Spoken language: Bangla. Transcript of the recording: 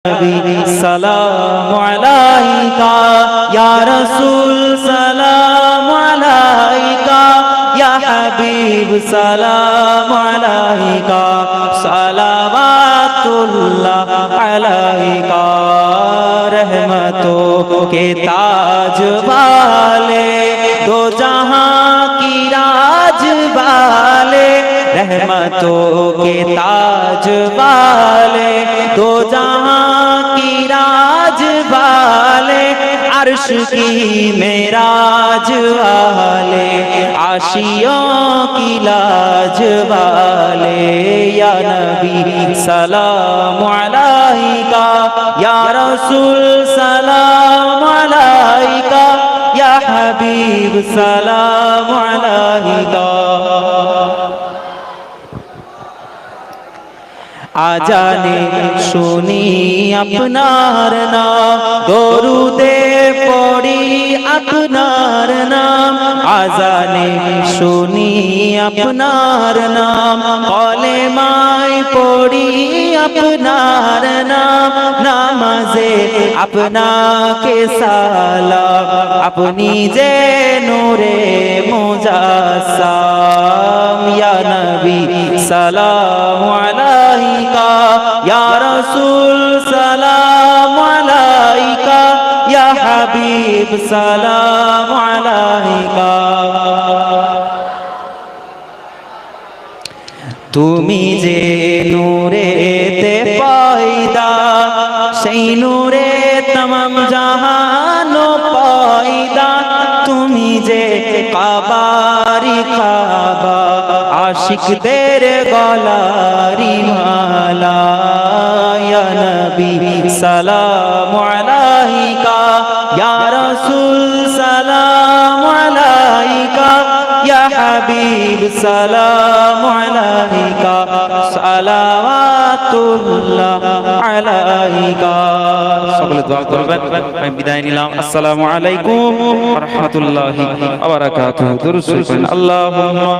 सलाम अलैका या रसूल सलाम अलैका या हबीब सलाम अलैका सलावतुल्लाह अलैका रहमतों के ताज वाले दो जहां की राज वाले रहमतों के ताज वाले दो जहां की राज वाले अर्श की मेराज वाले आशियों की लाज वाले या नबी सलाम अलैका या रसूल सलाम अलैका या हबीब सलाम अलैका आजाने শুনি আপনার নাম দরুদে পড়ি আপনার নাম আজানে শুনি আপনার নাম কলেমায় পড়ি আপনার নাম নামাজে আপনাকে সালাম আপনি যে নূরে মুজাসসাম ইয়া নবী সালাম আলাইকা ইয়া রাসূল সালাম আলাইকা ইয়া হাবিব সালাম আলাইকা তুমি যে নূরেতে পয়দা সেই নূরে तमाम জাহান পয়দা তুমি যে কাবারি কাবা আশিকদের গলারি মালা ইয়া নবী সালাম আলাইকা ইয়া রাসূল সালাম আলাইকা ইয়া হাবিব সালাম আলাইকা সালাওয়াতুল্লাহ আলাইকা সকলে দোয়া করবেন আমি বিদায় নিলাম আসসালামু আলাইকুম ওয়া রাহমাতুল্লাহি ওয়া বারাকাতুহু দুরূদ শরীফ আল্লাহুম্মা